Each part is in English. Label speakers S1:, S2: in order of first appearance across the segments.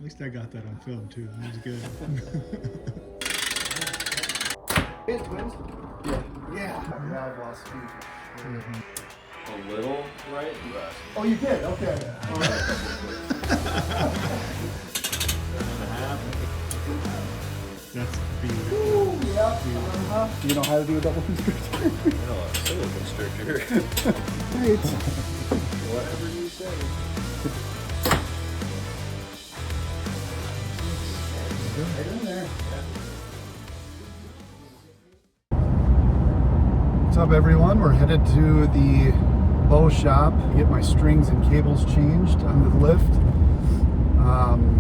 S1: least I got that on film too. That was good.
S2: His twins? Yeah. Yeah, I've lost speed.
S3: A little, right?
S2: Oh, you did? Okay. All right.
S3: 7.5.
S1: That's beautiful.
S2: Ooh, yeah. Do you know how to do a double constrictor?
S3: No, a single constrictor.
S2: Right.
S3: Whatever you say.
S2: Right in there. What's up, everyone? We're headed to the bow shop to get my strings and cables changed on the lift.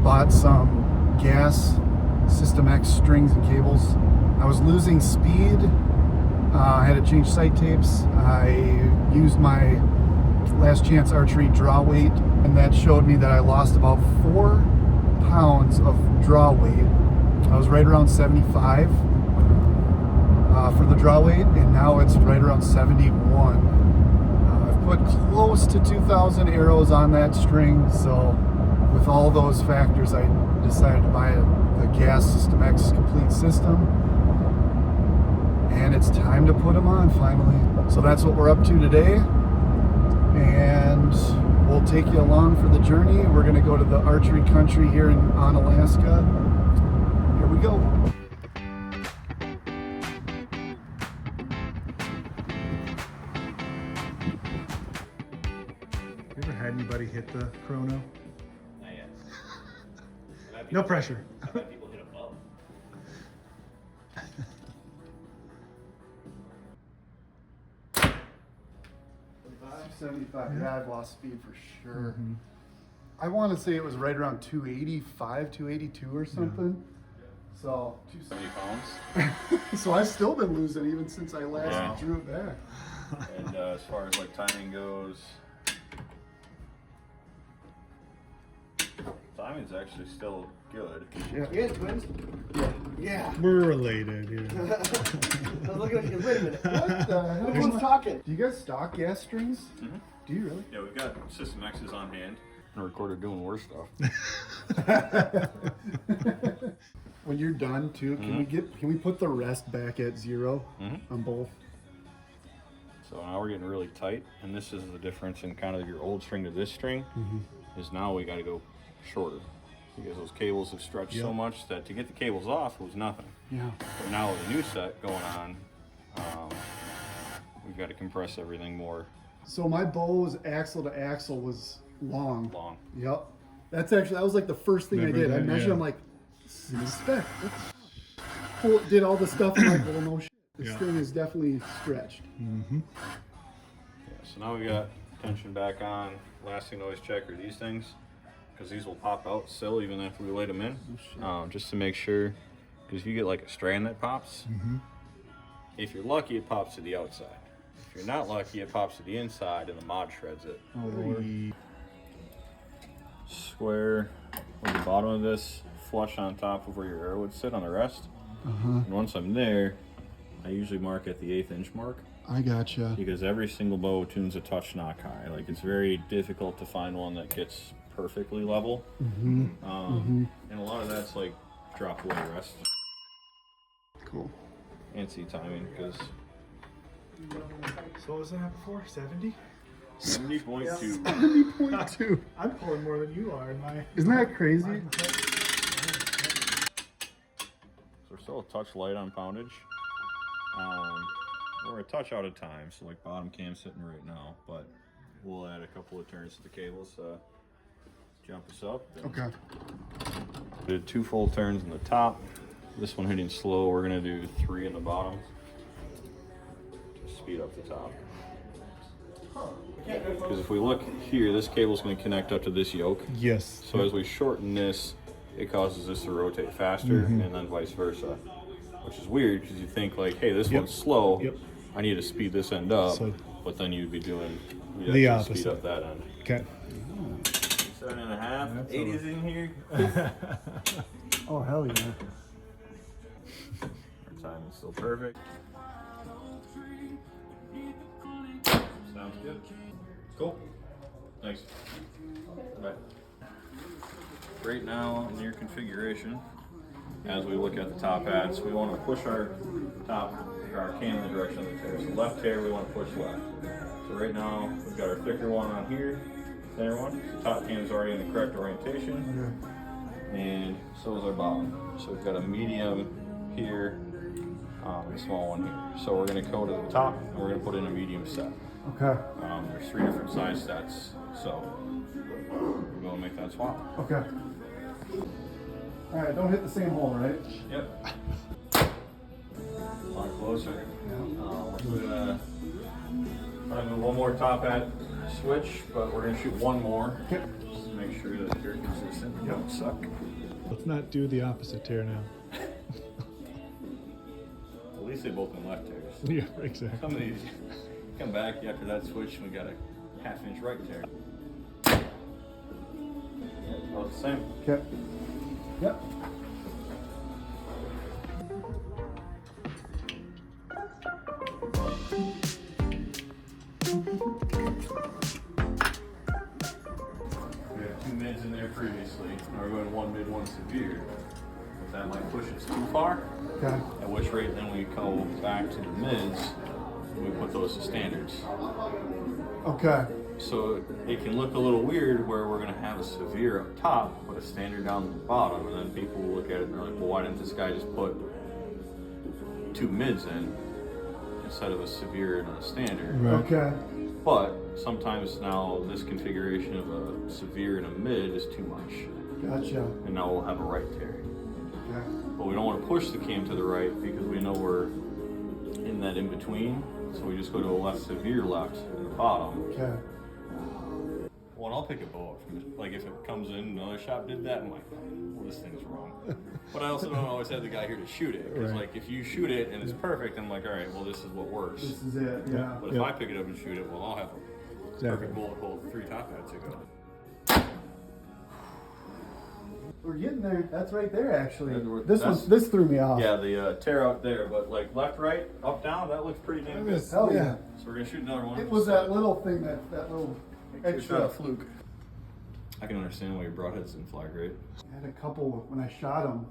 S2: Bought some GAS SystmX strings and cables. I was losing speed. I had to change sight tapes. I used my last chance archery draw weight, and that showed me that I lost about 4 pounds of draw weight. I was right around 75 for the draw weight, and now it's right around 71. I've put close to 2,000 arrows on that string, so with all those factors, I decided to buy the GAS SystmX complete system, and it's time to put them on finally. So that's what we're up to today, and we'll take you along for the journey. We're going to go to the Archery Country here in Onalaska. Here we go.
S1: You ever had anybody hit the chrono?
S3: Not yet.
S1: No pressure.
S3: I've had people hit above.
S2: 75. Yeah, I've lost speed for sure. I want to say it was right around 285, 282 or something. So
S3: 70 pounds.
S2: So I've still been losing even since I last
S3: Yeah.
S2: drew it back.
S3: And as far as like timing goes, timing's actually still good.
S2: Yeah.
S4: You guys twins? Yeah.
S1: We're related. Yeah.
S4: I was looking at you. Wait a minute.
S2: What the hell?
S4: Who's talking?
S2: Do you guys stock gas strings? Do you really?
S3: Yeah, we've got SystmX's on hand. And recorded doing worse stuff.
S2: When you're done too, can we put the rest back at 0 on both?
S3: So now we're getting really tight, and this is the difference in kind of your old string to this string, is now we got to go shorter. Because those cables have stretched so much that to get the cables off it was nothing.
S2: Yeah.
S3: But now with a new set going on, we've got to compress everything more.
S2: So my bow's axle to axle was long. Yep. That was like the first thing I did. I measured, I'm like, this is spec. Did all the stuff, I'm like, well, no shit. This thing is definitely stretched.
S3: Yeah, so now we got tension back on. Last thing to always check are these things, because these will pop out still even after we laid them in. Just to make sure, because if you get like a strand that pops, if you're lucky it pops to the outside. If you're not lucky it pops to the inside and the mod shreds it.
S2: Oh, Lord.
S3: Square with the bottom of this flush on top of where your arrow would sit on the rest. And once I'm there, I usually mark at the 1/8 inch mark.
S2: I gotcha.
S3: Because every single bow tunes a touch knock high. Like it's very difficult to find one that gets perfectly level. And a lot of that's like drop away rest.
S2: Cool.
S3: And see timing, because
S1: So what was that before? 70?
S3: 70.2.
S2: 70.2.
S1: I'm pulling more than you are in my.
S2: Isn't that crazy?
S3: So we're still a touch light on poundage. We're a touch out of time, so like bottom cam's sitting right now, but we'll add a couple of turns to the cables to jump us up.
S2: Okay.
S3: Did 2 full turns in the top. This one hitting slow, we're gonna do 3 in the bottom. Just speed up the top. Because if we look here, this cable's gonna connect up to this yoke.
S1: Yes.
S3: So as we shorten this, it causes this to rotate faster, and then vice versa. Which is weird, because you think like, hey, this one's slow, I need to speed this end up, but then you'd be doing
S1: the opposite.
S3: Speed up that end.
S1: Okay.
S3: 7.5, 8 is in here.
S2: Oh, hell yeah.
S3: Our time is still perfect. Sounds good. Cool. Thanks. Bye. right now in your configuration, as we look at the top hats, we want to push our top, or our cam in the direction of the tear. So left tear, we want to push left. So right now, we've got our thicker one on here, thinner one. The top cam is already in the correct orientation, and so is our bottom. So we've got a medium here, a small one here. So we're going to go to the top, and we're going to put in a medium set.
S2: Okay.
S3: There's 3 different size sets, so we're going to make that swap.
S2: Okay. All right, don't hit the same hole, right?
S3: Yep. A lot closer. We're gonna try to do one more top hat switch, but we're gonna shoot one more.
S2: Okay.
S3: Just to make sure that you're consistent. You don't suck.
S1: Let's not do the opposite tear now.
S3: At least they both been left tears.
S1: Yeah, exactly.
S3: Some of these come back after that switch and we got a 1/2 inch right tear. Both the same.
S2: Okay. Yep.
S3: We have 2 mids in there previously. Now we're going 1 mid, 1 severe. If that might push us too far,
S2: Okay.
S3: at which rate then we go back to the mids and we put those to standards.
S2: Okay.
S3: So it can look a little weird where we're going to have a severe up top, but a standard down the bottom, and then people will look at it and they're like, well, why didn't this guy just put 2 mids in instead of a severe and a standard?
S1: Right.
S2: Okay.
S3: But sometimes now this configuration of a severe and a mid is too much,
S2: Gotcha.
S3: and now we'll have a right tear.
S2: Okay.
S3: But we don't want to push the cam to the right because we know we're in that in between, so we just go to a left severe left in the bottom.
S2: Okay.
S3: Well, and I'll pick a bow up from it. Like if it comes in, another shop did that, I'm like, well, this thing's wrong. But I also don't always have the guy here to shoot it. Because
S1: Right.
S3: like if you shoot it and it's perfect, I'm like, all right, well, this is what works.
S2: This is it. Yeah.
S3: But if I pick it up and shoot it, well, I'll have a
S1: Exactly.
S3: perfect bullet hole 3 top hats ago.
S2: We're getting there. That's right there, actually.
S3: That's-
S2: This threw me off.
S3: Yeah, the tear out there, but like left, right, up, down, that looks pretty damn good. So
S2: Hell yeah.
S3: we're gonna shoot another one.
S2: It was that little thing, that little
S3: It's not a
S2: extra.
S3: fluke. I can understand why your broadheads didn't fly great.
S2: I had a couple when I shot them.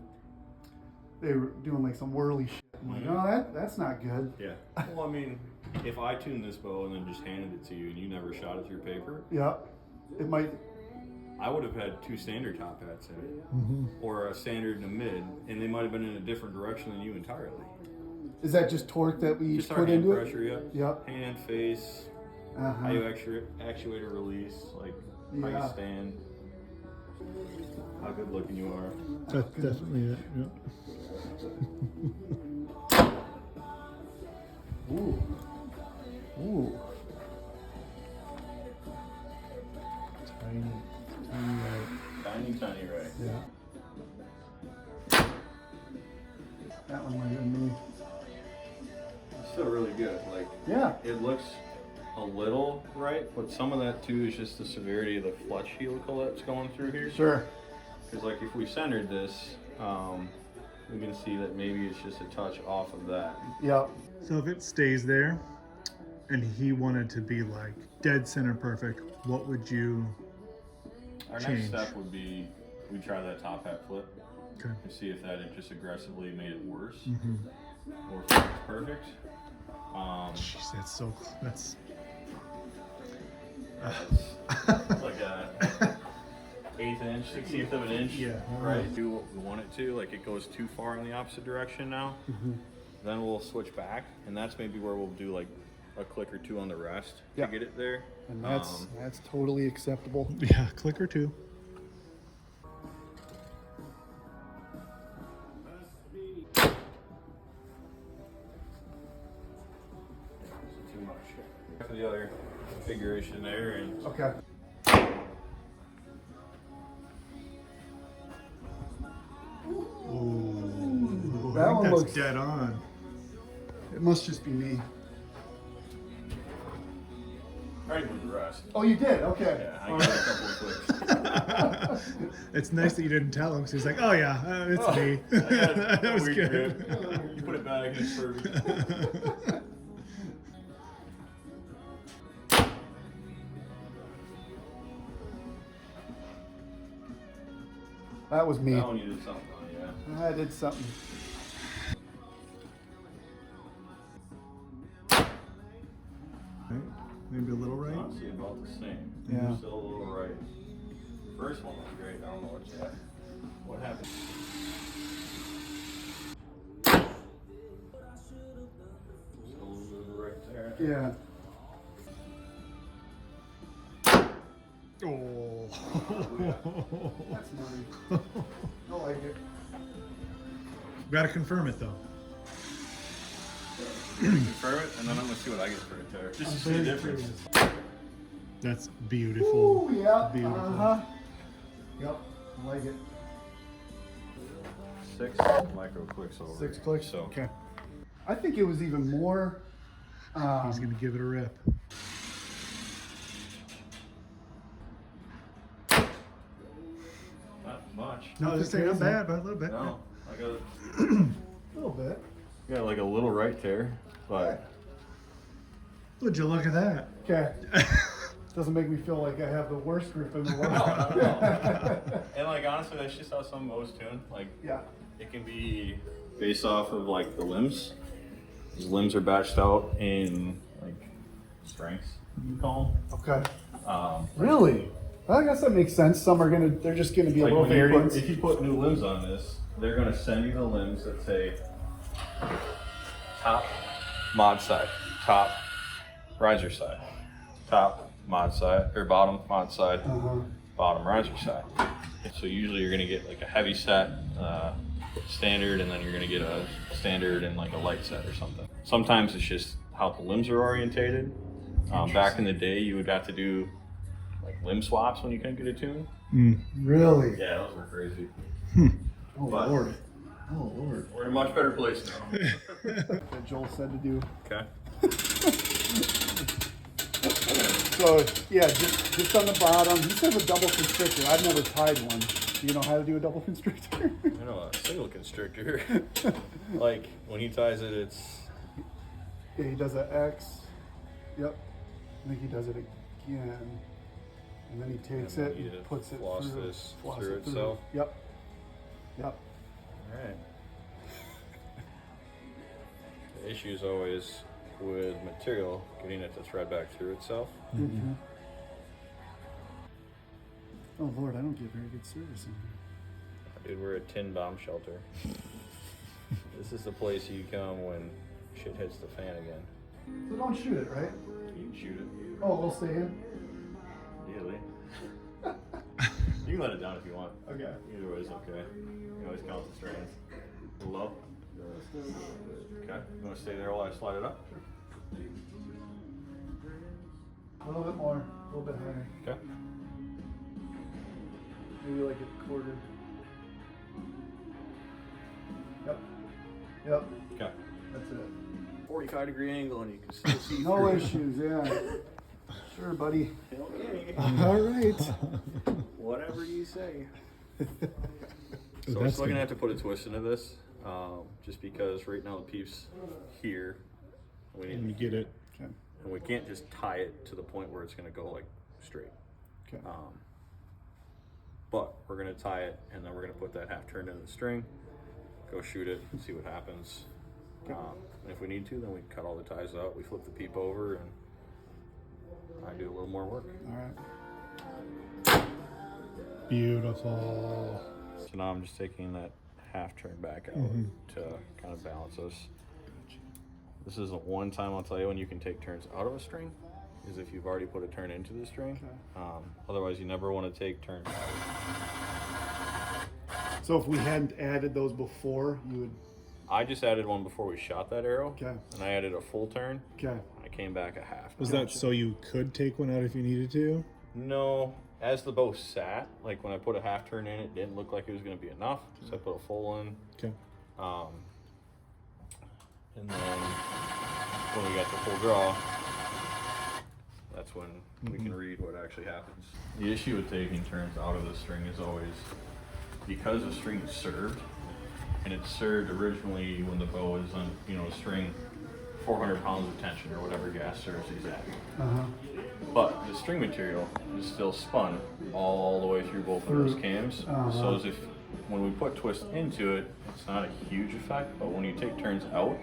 S2: They were doing like some whirly shit. I'm like, oh, that's not good.
S3: Yeah. Well, I mean, if I tuned this bow and then just handed it to you and you never shot it through paper,
S2: Yeah. It might.
S3: I would have had 2 standard top hats in it, or a standard and a mid, and they might have been in a different direction than you entirely.
S2: Is that just torque that we
S3: Just our
S2: put
S3: hand
S2: into
S3: pressure,
S2: it?
S3: yeah.
S2: Yep.
S3: Hand, face,
S2: Uh-huh.
S3: how you actuator release, like how
S2: Yeah.
S3: you stand, how good looking you are.
S1: That's definitely it. Yeah.
S2: Ooh. Ooh.
S1: Tiny, tiny right.
S3: Tiny, right?
S1: Yeah.
S2: That one might have been me.
S3: It's still really good. Like,
S2: Yeah.
S3: it looks a little right, but some of that too is just the severity of the fletch helical that's going through here.
S2: Sure.
S3: Because like if we centered this, we can see that maybe it's just a touch off of that.
S2: Yep.
S1: So if it stays there and he wanted to be like dead center perfect, what would you
S3: Our
S1: change?
S3: next step would be we try that top hat flip
S1: Okay.
S3: and see if that just aggressively made it worse
S1: Mm-hmm.
S3: or if it's perfect.
S1: Jeez, that's so. That's.
S3: It's like a 1/8 inch, 16th of an inch.
S1: Yeah.
S3: Right. Do what we want it to. Like it goes too far in the opposite direction now. Then we'll switch back, and that's maybe where we'll do like a click or 2 on the rest
S2: Yeah.
S3: to get it there.
S2: And that's totally acceptable.
S1: Yeah, click or 2.
S3: Too much. For the other configuration there, and
S2: Okay.
S1: Ooh,
S2: That
S1: I think
S2: one
S1: that's
S2: looks-
S1: dead on.
S2: It must just be me.
S3: I already moved the rest.
S2: Oh, you did? Okay.
S3: Yeah, I got a couple of clicks.
S1: It's nice that you didn't tell him because he's like, "Oh yeah, it's
S3: Oh,
S1: me."
S3: I got
S1: That
S3: a
S1: was
S3: weak
S1: good.
S3: grip. You put it back and it's perfect.
S2: That was me.
S3: That one you did something on, yeah.
S2: I did something.
S1: Right? Maybe a little right.
S3: Honestly, about the same.
S2: Yeah.
S3: Still a little right. First one was great. I don't know what's that. What happened? Still a little bit right there.
S2: Yeah.
S1: Oh.
S2: That's naughty. I like it.
S1: Gotta confirm it though.
S3: Confirm it, and then I'm gonna see what I get for a tear. Just to see the difference.
S1: That's beautiful.
S2: Ooh, yeah.
S1: Beautiful.
S2: Uh-huh. Yep. I like it.
S3: 6 micro clicks over.
S2: 6 clicks.
S3: So
S2: Okay. I think it was even more.
S1: He's gonna give it a rip.
S3: not much.
S1: No, just say not bad, but a little bit.
S3: No, I got
S2: A little bit.
S3: got like a little right tear, but
S1: Would you look at that?
S2: Okay. Doesn't make me feel like I have the worst grip in the world.
S3: no. And like honestly, that's just how some bows tune. Like
S2: Yeah.
S3: it can be based off of like the limbs. These limbs are batched out in like strengths, you can call
S2: Okay.
S3: them.
S2: Really? I guess that makes sense. Some are they're just gonna be a
S3: Like
S2: little
S3: when you
S2: variance.
S3: if you put new limbs on this, they're gonna send you the limbs that say top mod side, top riser side, top mod side, or bottom mod side,
S2: Uh-huh.
S3: bottom riser side. So usually you're gonna get like a heavy set, standard, and then you're gonna get a standard and like a light set or something. Sometimes it's just how the limbs are orientated. Back in the day, you would have to do like limb swaps when you couldn't get a tune.
S2: Really?
S3: Yeah, those were crazy.
S2: Oh
S3: But-
S2: Lord. Oh Lord.
S3: We're in a much better place now.
S2: That Joel said to do.
S3: Okay.
S2: So yeah, just on the bottom. He says a double constrictor. I've never tied one. Do you know how to do a double constrictor?
S3: I know a single constrictor. Like when he ties it, it's
S2: Yeah, he does an X. Yep. I think he does it again. And then he takes
S3: And
S2: it
S3: then you
S2: and puts it
S3: floss
S2: through.
S3: this
S2: floss
S3: through
S2: it
S3: itself?
S2: Yep. Yep.
S3: all right. The issue is always with material getting it to thread back through itself.
S2: Mm-hmm. Oh Lord, I don't get very good service in here.
S3: Dude, we're a tin bomb shelter. This is the place you come when shit hits the fan again.
S2: So don't shoot it, right?
S3: You can shoot it.
S2: Oh, we'll stay in.
S3: Ideally. You can let it down if you want.
S2: Okay.
S3: Either way is okay. You can always count the strands. A little low. Okay. You want to stay there while I slide it up?
S2: A little bit more, a little bit higher.
S3: Okay.
S2: Maybe like a quarter. Yep. Yep.
S3: Okay.
S2: That's it.
S3: 45-degree angle, and you can still see
S2: No
S3: through.
S2: issues, yeah. Sure, buddy.
S3: Okay.
S2: All right.
S3: Whatever you say.
S1: So
S3: So we're still gonna have to put a twist into this, just because right now the peep's here. We
S1: And you
S3: need,
S1: get it.
S2: Okay.
S3: and we can't just tie it to the point where it's gonna go like straight.
S2: Okay.
S3: But we're gonna tie it, and then we're gonna put that half turned into the string, go shoot it, and see what happens. And if we need to, then we cut all the ties out. We flip the peep over, and I do a little more work.
S2: All right.
S1: Beautiful.
S3: So now I'm just taking that half turn back out to kind of balance us. This is one time I'll tell you when you can take turns out of a string, is if you've already put a turn into the string. Otherwise, you never want to take turns out.
S2: So if we hadn't added those before, you would.
S3: I just added one before we shot that arrow,
S2: Okay.
S3: and I added a full turn.
S2: Okay.
S3: I came back a half.
S1: Was that so you could take one out if you needed to?
S3: No, as the bow sat, like when I put a half turn in, it didn't look like it was going to be enough, so I put a full in.
S1: Okay.
S3: And then when we got the full draw, that's when we can read what actually happens. The issue with taking turns out of the string is always because the string is served, and it's served originally when the bow is on, a string 400 pounds of tension or whatever gas serves these at.
S2: Uh-huh.
S3: But the string material is still spun all the way through both of those cams. So as if when we put twist into it, it's not a huge effect, but when you take turns out,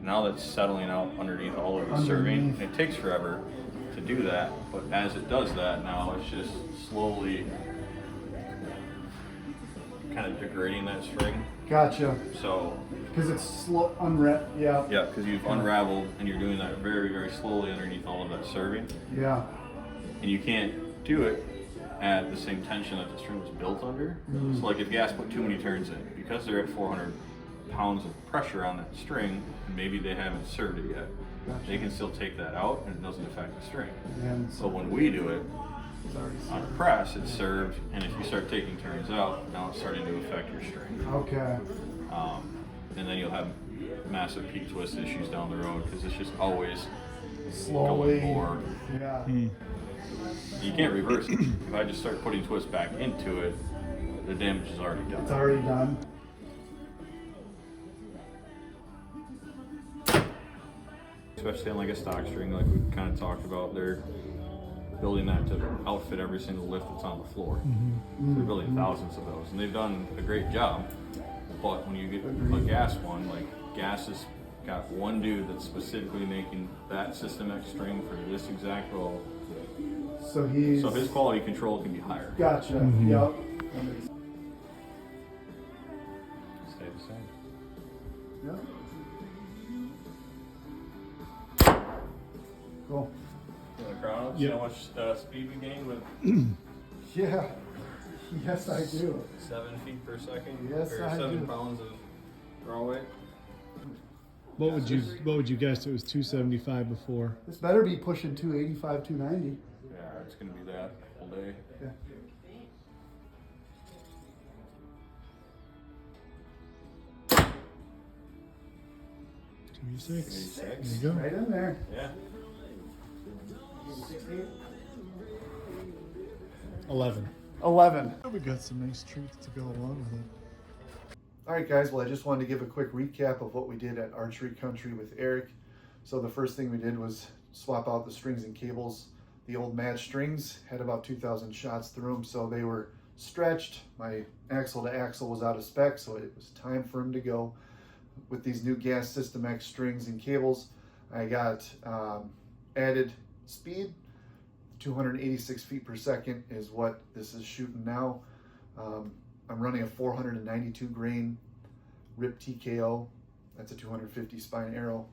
S3: now that's settling out underneath all of the serving. It takes forever to do that, but as it does that, now it's just slowly kind of degrading that string.
S2: Gotcha.
S3: So,
S2: Because it's slow, yeah.
S3: yeah, because you've unraveled and you're doing that very, very slowly underneath all of that serving.
S2: Yeah.
S3: And you can't do it at the same tension that the string was built under. So like if GAS put too many turns in, because they're at 400 pounds of pressure on that string, and maybe they haven't served it yet, they can still take that out and it doesn't affect the string.
S2: And
S3: So when we do it
S2: it's already
S3: on a
S2: served.
S3: press, it's served, and if you start taking turns out, now it's starting to affect your string.
S2: Okay.
S3: And then you'll have massive peak twist issues down the road because it's just always
S2: Slowly.
S3: going more.
S2: Yeah.
S3: You can't reverse it. If I just start putting twist back into it, the damage is already done.
S2: It's already done.
S3: Especially on like a stock string, like we kind of talked about, they're building that to outfit every single lift that's on the floor. They're building thousands of those, and they've done a great job. But when you get a GAS one, like GAS has got one dude that's specifically making that SystmX string for this exact roll.
S2: So he's.
S3: So his quality control can be higher.
S2: Gotcha. Yep.
S3: Stay the same.
S2: Yep. Cool.
S3: You want to crown up? See how much speed we gained with
S2: Yeah. Yes, I do.
S3: 7 feet per second?
S2: Yes,
S3: or
S2: I
S3: 7
S2: do.
S3: pounds of draw weight?
S1: What would you guess it was 275 before?
S2: This better be pushing 285, 290.
S3: Yeah, it's going to be that all day.
S2: Yeah.
S1: Six. There
S3: 86.
S1: you go.
S2: Right in there.
S3: Yeah.
S1: 11.
S2: 11.
S1: We got some nice treats to go along with it.
S2: All right, guys. Well, I just wanted to give a quick recap of what we did at Archery Country with Erich. So the first thing we did was swap out the strings and cables. The old match strings had about 2,000 shots through them, so they were stretched. My axle to axle was out of spec, so it was time for them to go. With these new GAS SystmX strings and cables, I got added speed. 286 feet per second is what this is shooting now. I'm running a 492 grain RIP TKO. That's a 250 spine arrow.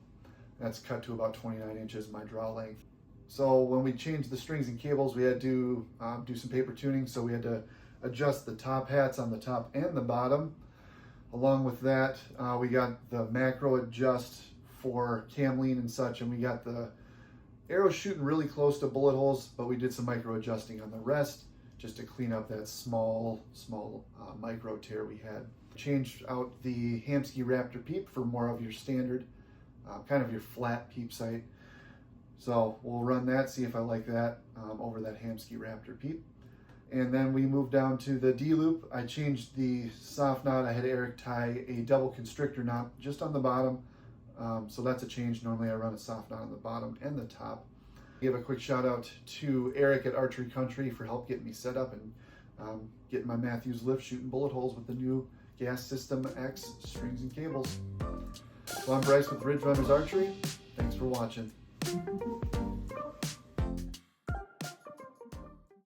S2: That's cut to about 29 inches my draw length. So when we changed the strings and cables, we had to do some paper tuning. So we had to adjust the top hats on the top and the bottom. Along with that, we got the macro adjust for cam lean and such, and we got the arrows shooting really close to bullet holes, but we did some micro adjusting on the rest just to clean up that small micro tear we had. Changed out the Hamsky Raptor peep for more of your standard, kind of your flat peep sight. So we'll run that, see if I like that over that Hamsky Raptor peep. And then we moved down to the D-loop. I changed the soft knot. I had Erich tie a double constrictor knot just on the bottom. So that's a change. Normally I run a soft knot on the bottom and the top. Give a quick shout out to Erich at Archery Country for help getting me set up and getting my Matthews lift shooting bullet holes with the new GAS SystmX strings and cables. So I'm Bryce with Ridge Runners Archery. Thanks for watching.